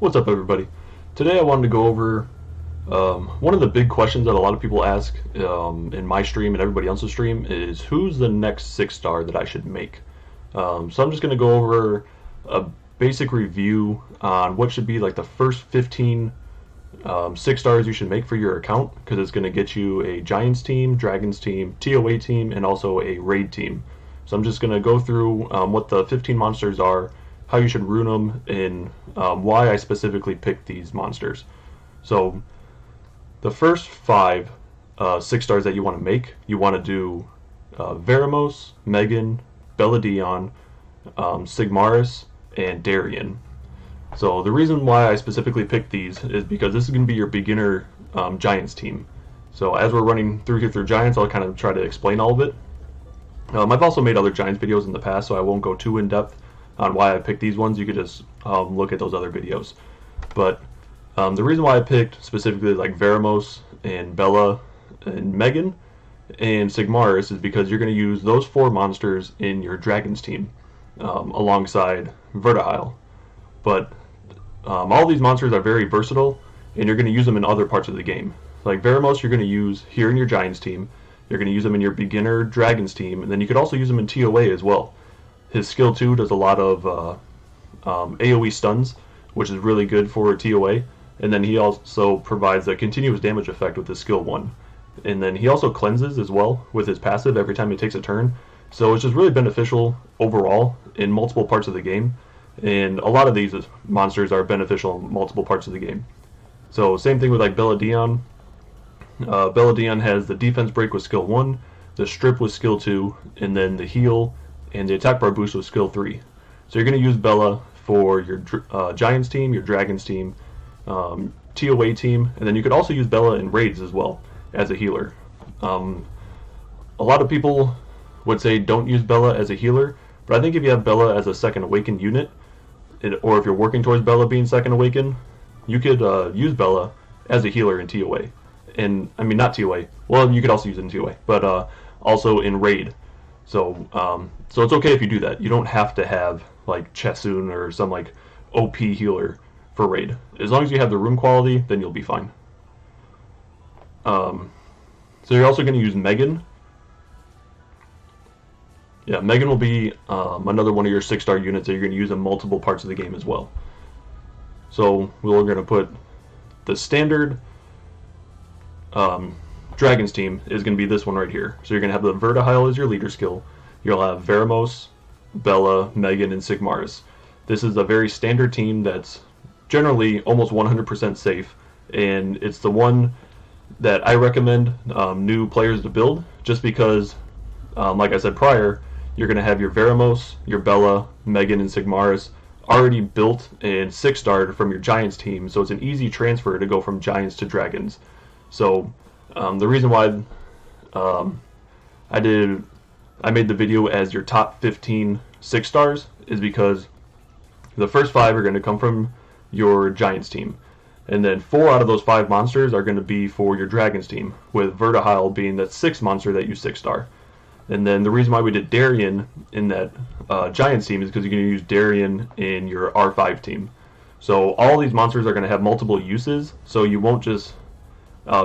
What's up, everybody? Today I wanted to go over one of the big questions that a lot of people ask in my stream and everybody else's stream is who's the next 6-star that I should make? So I'm just going to go over a basic review on what should be like the first 15 6-stars you should make for your account, because it's going to get you a Giants team, Dragons team, TOA team, and also a Raid team. So I'm just going to go through what the 15 monsters are, how you should rune them, and why I specifically picked these monsters. So the first 5 6-stars that you want to make, you want to do Veramos, Megan, Belladion, Sigmaris, and Darien. So the reason why I specifically picked these is because this is going to be your beginner Giants team. So as we're running through here through Giants, I'll kind of try to explain all of it. I've also made other Giants videos in the past, so I won't go too in depth on why I picked these ones. You could just look at those other videos. But the reason why I picked specifically like Veramos and Bella and Megan and Sigmaris is because you're going to use those 4 monsters in your Dragons team alongside Vertihile. But all these monsters are very versatile, and you're going to use them in other parts of the game. Like Veramos, you're going to use here in your Giants team. You're going to use them in your beginner Dragons team, and then you could also use them in TOA as well. His skill 2 does a lot of AoE stuns, which is really good for TOA, and then he also provides a continuous damage effect with his skill 1. And then he also cleanses as well with his passive every time he takes a turn. So it's just really beneficial overall in multiple parts of the game. And a lot of these monsters are beneficial in multiple parts of the game. So same thing with like Belladion. Belladion has the defense break with skill 1, the strip with skill 2, and then the heal and the attack bar boost with skill 3. So you're going to use Bella for your Giants team, your Dragons team, TOA team, and then you could also use Bella in raids as well as a healer. A lot of people would say don't use Bella as a healer, but I think if you have Bella as a second awakened unit, or if you're working towards Bella being second awakened, you could use Bella as a healer in TOA. And I mean, not TOA. Well, you could also use it in TOA, but also in raid. So it's okay if you do that. You don't have to have like Chesun or some like OP healer for raid. As long as you have the rune quality, then you'll be fine. So you're also going to use Megan. Yeah, Megan will be another one of your 6-star units that you're going to use in multiple parts of the game as well. So we're going to put the standard Dragons team is going to be this one right here. So you're going to have the Vertihile as your leader skill. You'll have Veramos, Bella, Megan, and Sigmaris. This is a very standard team that's generally almost 100% safe, and it's the one that I recommend new players to build, just because, like I said prior, you're going to have your Veramos, your Bella, Megan, and Sigmaris already built and 6-starred from your Giants team, so it's an easy transfer to go from Giants to Dragons. So the reason why I made the video as your top 15 6-stars is because the first 5 are going to come from your Giants team, and then 4 out of those 5 monsters are going to be for your Dragons team, with Vertihile being that 6th monster that you 6-star. And then the reason why we did Darien in that Giants team is because you're going to use Darien in your R5 team. So all these monsters are going to have multiple uses, so you won't just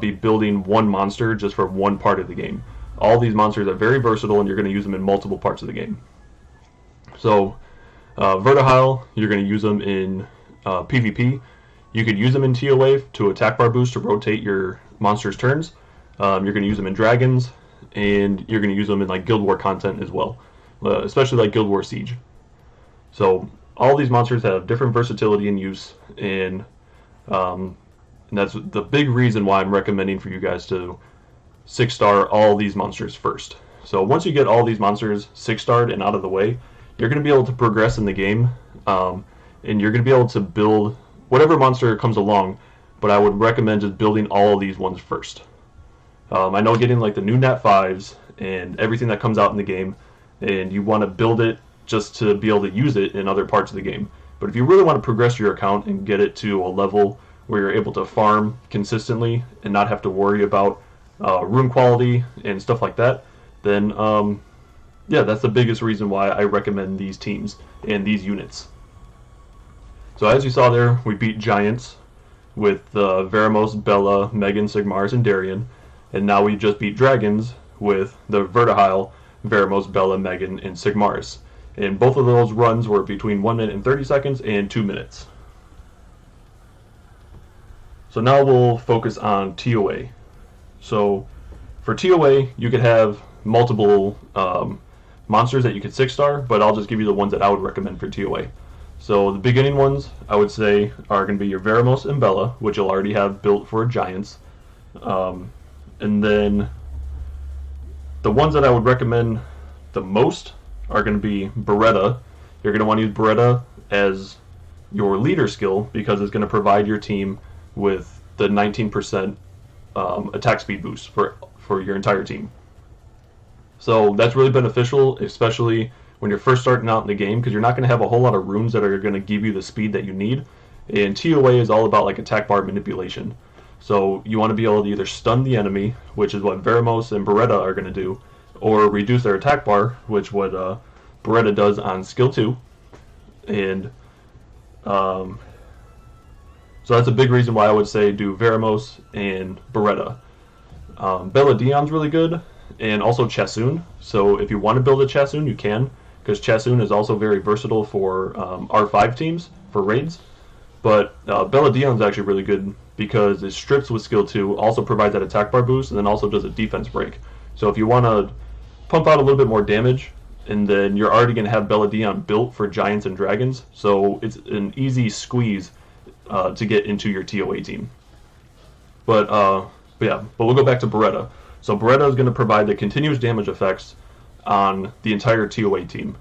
be building one monster just for one part of the game. All these monsters are very versatile, and you're going to use them in multiple parts of the game. So Vertihile, you're going to use them in PvP. You could use them in TOA to attack bar boost to rotate your monsters' turns. You're going to use them in Dragons, and you're going to use them in like Guild War content as well, especially like Guild War Siege. So all these monsters have different versatility and use, and that's the big reason why I'm recommending for you guys to 6-star all these monsters first. So once you get all these monsters 6-starred and out of the way, you're going to be able to progress in the game, and you're going to be able to build whatever monster comes along, but I would recommend just building all of these ones first. I know getting like the new Nat 5s and everything that comes out in the game, and you want to build it just to be able to use it in other parts of the game. But if you really want to progress your account and get it to a level where you're able to farm consistently and not have to worry about rune quality and stuff like that, then yeah, that's the biggest reason why I recommend these teams and these units. So as you saw there, we beat Giants with Veramos, Bella, Megan, Sigmaris, and Darien. And now we just beat Dragons with the Vertihile, Veramos, Bella, Megan, and Sigmaris. And both of those runs were between 1 minute and 30 seconds and 2 minutes. So now we'll focus on TOA. So for TOA, you could have multiple monsters that you could 6-star, but I'll just give you the ones that I would recommend for TOA. So the beginning ones, I would say, are going to be your Veramos and Bella, which you'll already have built for Giants. And then the ones that I would recommend the most are going to be Beretta. You're going to want to use Beretta as your leader skill because it's going to provide your team with the 19% attack speed boost for your entire team. So that's really beneficial, especially when you're first starting out in the game, because you're not going to have a whole lot of runes that are going to give you the speed that you need. And TOA is all about like attack bar manipulation. So you want to be able to either stun the enemy, which is what Veramos and Beretta are going to do, or reduce their attack bar, which what Beretta does on skill 2. And so that's a big reason why I would say do Veramos and Beretta. Bella Dion's really good, and also Chasun. So if you want to build a Chasun, you can, because Chasun is also very versatile for R5 teams, for raids. But Bella Dion's actually really good because it strips with skill 2, also provides that attack bar boost, and then also does a defense break. So if you want to pump out a little bit more damage, and then you're already going to have Bella Dion built for Giants and Dragons, so it's an easy squeeze to get into your TOA team. But we'll go back to Beretta. So Beretta is going to provide the continuous damage effects on the entire TOA team.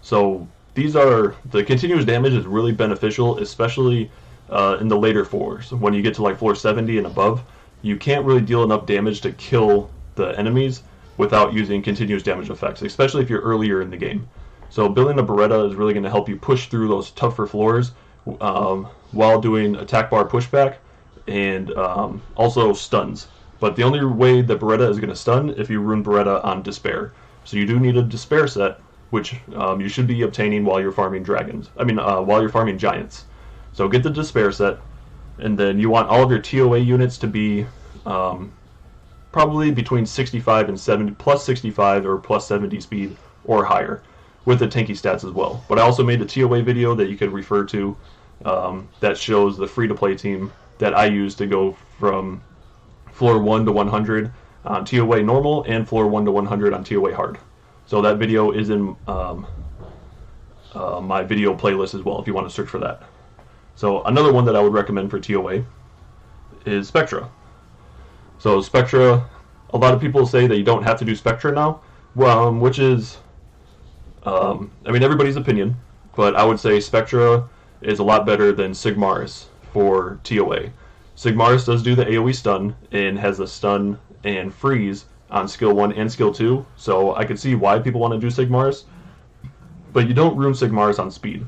So the continuous damage is really beneficial, especially in the later floors. When you get to like floor 70 and above, you can't really deal enough damage to kill the enemies without using continuous damage effects, especially if you're earlier in the game. So building a Beretta is really going to help you push through those tougher floors while doing attack bar pushback and also stuns. But the only way that Beretta is going to stun if you rune Beretta on Despair. So you do need a Despair set, which you should be obtaining while you're farming while you're farming Giants. So get the Despair set, and then you want all of your TOA units to be probably between 65 and 70, plus 65 or plus 70 speed or higher, with the tanky stats as well. But I also made a TOA video that you could refer to that shows the free-to-play team that I use to go from floor 1 to 100 on TOA normal and floor 1 to 100 on TOA hard. So that video is in my video playlist as well if you want to search for that. So another one that I would recommend for TOA is Spectra. So Spectra, a lot of people say that you don't have to do Spectra now, which is, everybody's opinion, but I would say Spectra is a lot better than Sigmaris for TOA. Sigmaris does do the AoE stun and has the stun and freeze on skill 1 and skill 2, so I could see why people want to do Sigmaris, but you don't ruin Sigmaris on speed.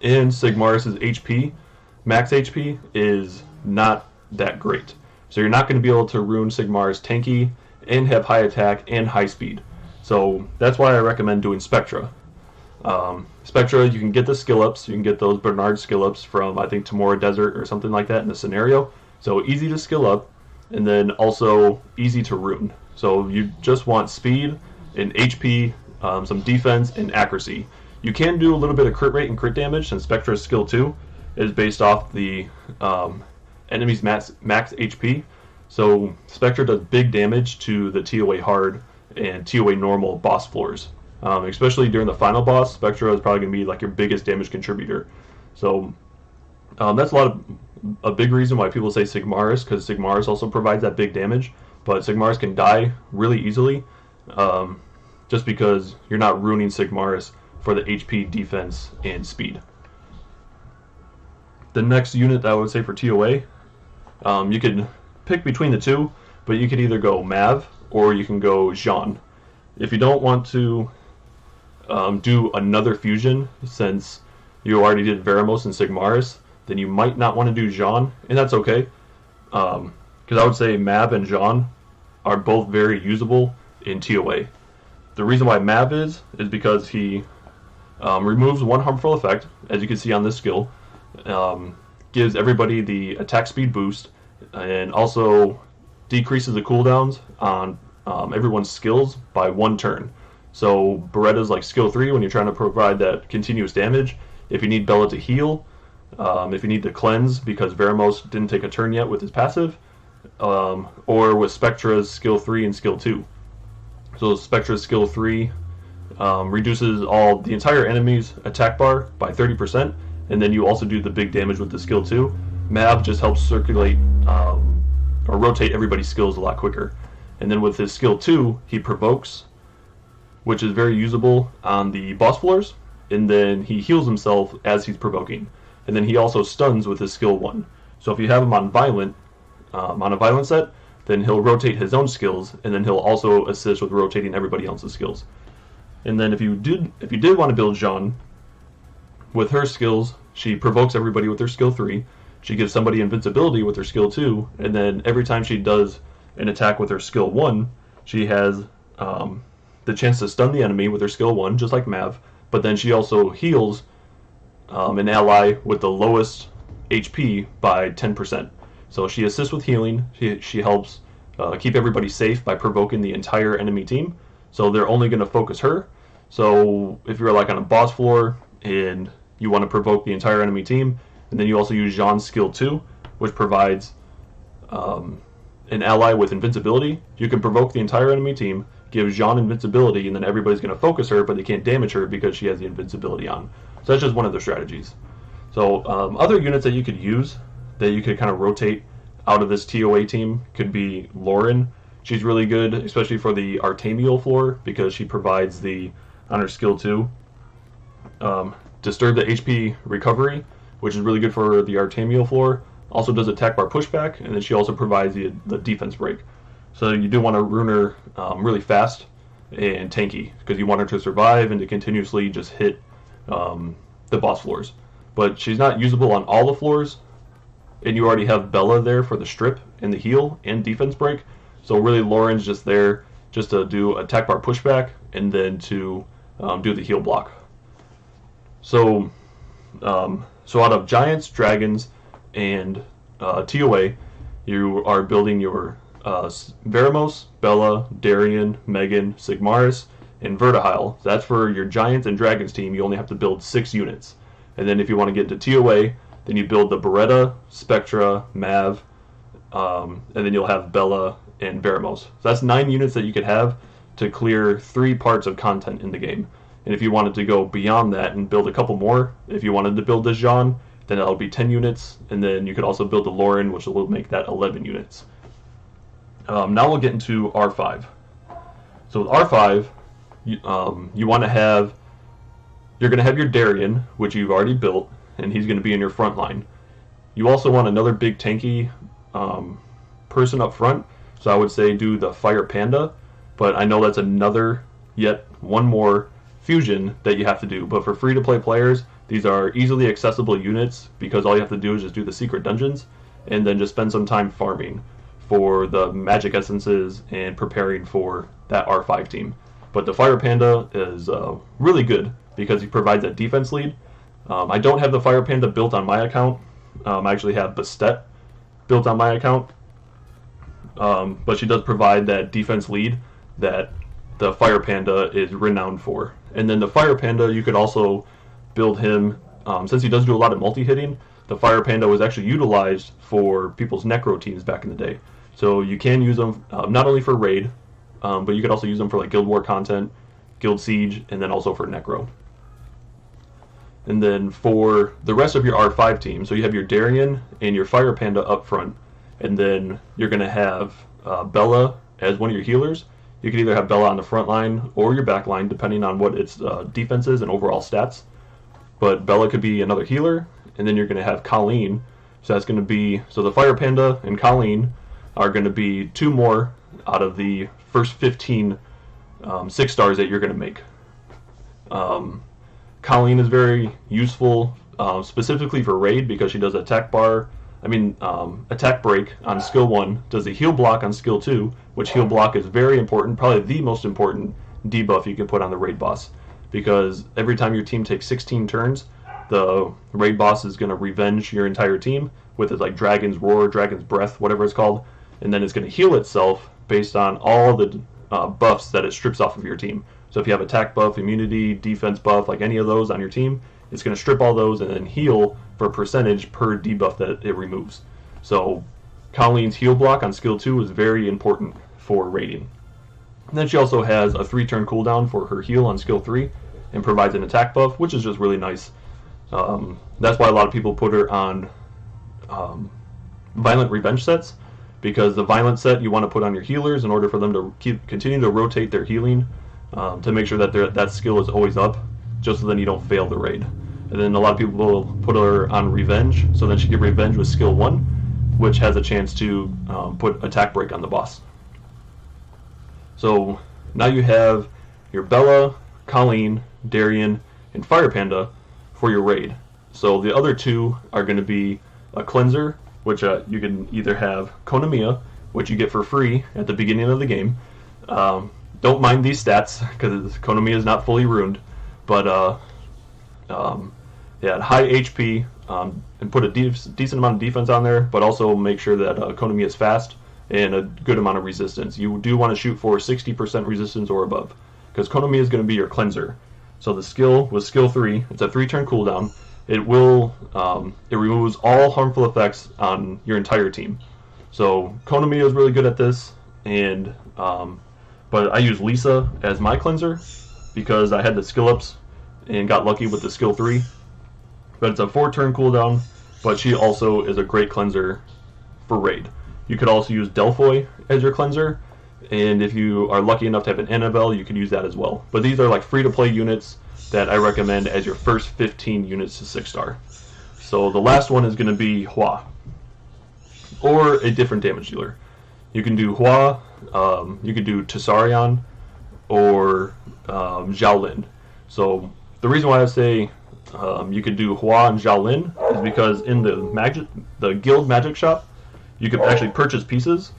And Sigmaris' HP, max HP, is not that great. So you're not going to be able to ruin Sigmaris tanky and have high attack and high speed. So that's why I recommend doing Spectra. Spectra, you can get the skill ups. You can get those Bernard skill ups from, I think, Tamora Desert or something like that in the scenario. So easy to skill up, and then also easy to rune. So you just want speed and HP, some defense, and accuracy. You can do a little bit of crit rate and crit damage, since Spectra's skill 2 is based off the enemy's max HP. So Spectra does big damage to the TOA hard and TOA normal boss floors. Especially during the final boss, Spectra is probably going to be like your biggest damage contributor. So that's a big reason why people say Sigmaris, because Sigmaris also provides that big damage, but Sigmaris can die really easily just because you're not ruining Sigmaris for the HP, defense, and speed. The next unit that I would say for TOA, you could pick between the two, but you could either go Mav or you can go Jean. If you don't want to do another fusion, since you already did Veramos and Sigmaris, then you might not want to do Jean, and that's okay. Because I would say Mav and Jean are both very usable in TOA. The reason why Mav is because he Removes one harmful effect, as you can see on this skill. Gives everybody the attack speed boost, and also decreases the cooldowns on everyone's skills by 1 turn. So Beretta's like skill 3 when you're trying to provide that continuous damage. If you need Bella to heal, if you need to cleanse because Veramos didn't take a turn yet with his passive, or with Spectra's skill 3 and skill 2. So Spectra's skill 3 reduces the entire enemy's attack bar by 30%, and then you also do the big damage with the skill 2. Mav just helps circulate or rotate everybody's skills a lot quicker. And then with his skill 2, he provokes, which is very usable on the boss floors, and then he heals himself as he's provoking. And then he also stuns with his skill 1. So if you have him on a violent set, then he'll rotate his own skills, and then he'll also assist with rotating everybody else's skills. And then if you did want to build Jeanne, with her skills, she provokes everybody with her skill 3. She gives somebody invincibility with her skill 2, and then every time she does an attack with her skill 1, she has the chance to stun the enemy with her skill 1, just like Mav, but then she also heals an ally with the lowest HP by 10%. So she assists with healing, she helps keep everybody safe by provoking the entire enemy team, so they're only going to focus her. So if you're like on a boss floor and you want to provoke the entire enemy team, and then you also use Jeanne's skill 2, which provides an ally with invincibility, you can provoke the entire enemy team, give Jeanne invincibility, and then everybody's going to focus her, but they can't damage her because she has the invincibility on. So that's just one of their strategies. So other units that you could use, that you could kind of rotate out of this TOA team, could be Lauren. She's really good, especially for the Artemiel floor, because she provides on her skill 2, disturb the HP recovery, which is really good for the Artemiel floor. Also does attack bar pushback, and then she also provides the defense break. So you do want to rune her really fast and tanky, because you want her to survive and to continuously just hit the boss floors. But she's not usable on all the floors, and you already have Bella there for the strip and the heal and defense break. So really Lauren's just there just to do attack bar pushback and then to do the heal block. So out of Giants, Dragons, and TOA, you are building your Veramos, Bella, Darien, Megan, Sigmaris, and Vertihile. So that's for your Giants and Dragons team. You only have to build 6 units. And then if you want to get to TOA, then you build the Beretta, Spectra, Mav, and then you'll have Bella and Veramos. So that's 9 units that you could have to clear 3 parts of content in the game. And if you wanted to go beyond that and build a couple more, if you wanted to build the Jeanne, then that'll be 10 units, and then you could also build the Lauren, which will make that 11 units. Now we'll get into R5. So with R5, you want to have, you're going to have your Darien, which you've already built, and he's going to be in your front line. You also want another big tanky person up front, so I would say do the Fire Panda, but I know that's yet one more fusion that you have to do. But for free-to-play players, these are easily accessible units, because all you have to do is just do the secret dungeons and then just spend some time farming for the magic essences and preparing for that R5 team. But the Fire Panda is really good because he provides that defense lead. I don't have the Fire Panda built on my account. I actually have Bastet built on my account. But she does provide that defense lead that the Fire Panda is renowned for. And then the Fire Panda, you could also build him, since he does do a lot of multi-hitting, the Fire Panda was actually utilized for people's Necro teams back in the day. So you can use them not only for raid, but you could also use them for like Guild War content, Guild Siege, and then also for Necro. And then for the rest of your R5 team, so you have your Darien and your Fire Panda up front, and then you're going to have Bella as one of your healers. You can either have Bella on the front line or your back line, depending on what its defense is and overall stats. But Bella could be another healer, and then you're going to have Colleen. So that's going to be, so the Fire Panda and Colleen are going to be 2 more out of the first 15 6 stars that you're going to make. Colleen is very useful, specifically for raid, because she does attack break on skill 1, does a heal block on skill 2, which heal block is very important, probably the most important debuff you can put on the raid boss. because every time your team takes 16 turns, the raid boss is going to revenge your entire team with its like Dragon's Roar, Dragon's Breath, whatever it's called, and then it's going to heal itself based on all the buffs that it strips off of your team. So if you have attack buff, immunity, defense buff, like any of those on your team, it's going to strip all those and then heal for a percentage per debuff that it removes. So Colleen's heal block on skill 2 is very important for raiding. And then she also has a 3-turn cooldown for her heal on skill 3 and provides an attack buff, which is just really nice. That's why a lot of people put her on Violent Revenge sets, because the Violent set you want to put on your healers in order for them to continue to rotate their healing to make sure that that skill is always up, just so then you don't fail the raid. And then a lot of people will put her on Revenge, so then she can Revenge with skill 1, which has a chance to put attack break on the boss. So now you have your Bella, Colleen, Darien, and Fire Panda for your raid. So the other two are going to be a cleanser, which you can either have Konamiya, which you get for free at the beginning of the game. Don't mind these stats, because Konamiya is not fully ruined, but yeah, high HP, and put a decent amount of defense on there, but also make sure that Konamiya is fast and a good amount of resistance. You do want to shoot for 60% resistance or above, because Konamiya is going to be your cleanser. So the skill was skill 3. It's a 3-turn cooldown. It will it removes all harmful effects on your entire team. So Konamiya is really good at this, and but I use Lisa as my cleanser because I had the skill ups and got lucky with the skill 3. But it's a 4-turn cooldown, but she also is a great cleanser for raid. You could also use Delphoy as your cleanser, and if you are lucky enough to have an Annabelle, you could use that as well. But these are like free-to-play units that I recommend as your first 15 units to 6-star. So the last one is going to be Hua, or a different damage dealer. You can do Hua, you could do Tessarion, or Xiaolin. So the reason why I say you could do Hua and Xiaolin is because in the guild magic shop, you can actually purchase pieces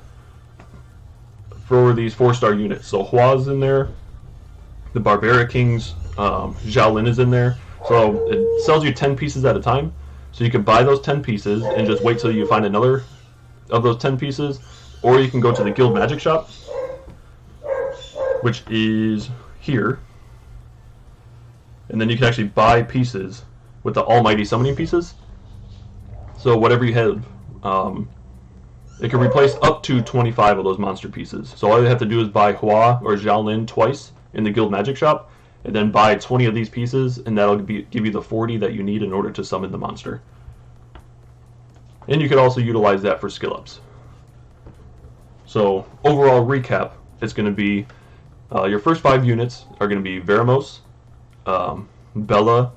for these 4-star units. So Hua's in there, the Barbaric Kings, Xiaolin is in there. So it sells you 10 pieces at a time. So you can buy those 10 pieces and just wait till you find another of those 10 pieces, or you can go to the guild magic shop, which is here, and then you can actually buy pieces with the almighty summoning pieces. So whatever you have, it can replace up to 25 of those monster pieces. So all you have to do is buy Hua or Xiaolin twice in the guild magic shop, and then buy 20 of these pieces, and that'll give you the 40 that you need in order to summon the monster. And you could also utilize that for skill ups. So overall recap, it's going to be your first 5 units are going to be Veramos, Bella,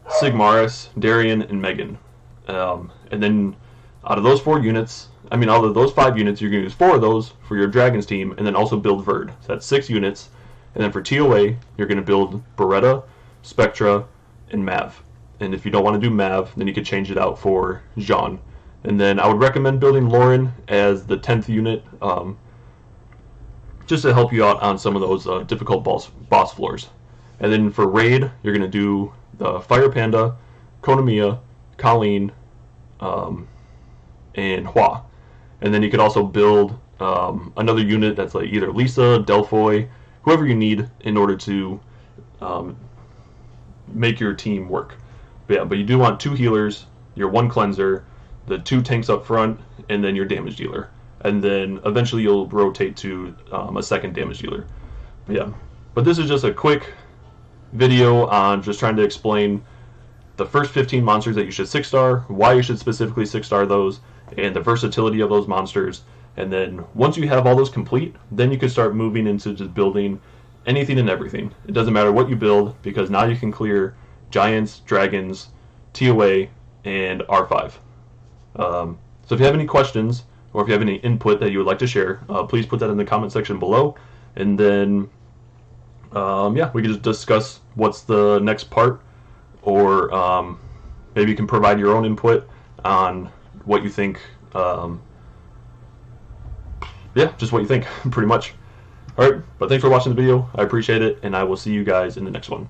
Sigmaris, Darien, and Megan. And then out of those 5 units, you're going to use 4 of those for your Dragons team, and then also build Verd. So that's 6 units. And then for TOA, you're going to build Beretta, Spectra, and Mav. And if you don't want to do Mav, then you could change it out for Jean. And then I would recommend building Lauren as the 10th unit, just to help you out on some of those difficult boss floors. And then for Raid, you're going to do the Fire Panda, Konamiya, Colleen, and Hua. And then you could also build another unit that's like either Lisa, Delphoy, whoever you need in order to make your team work. But you do want 2 healers, your 1 cleanser, the 2 tanks up front, and then your damage dealer. And then eventually you'll rotate to a 2nd damage dealer. But this is just a quick video on just trying to explain the first 15 monsters that you should 6-star, why you should specifically 6-star those, and the versatility of those monsters. And then once you have all those complete, then you can start moving into just building anything and everything. It doesn't matter what you build, because now you can clear Giants, Dragons, TOA, and R5. So if you have any questions, or if you have any input that you would like to share, please put that in the comment section below. And then, we can just discuss what's the next part, or maybe you can provide your own input on what you think. Just what you think, pretty much. All right, but thanks for watching the video. I appreciate it, and I will see you guys in the next one.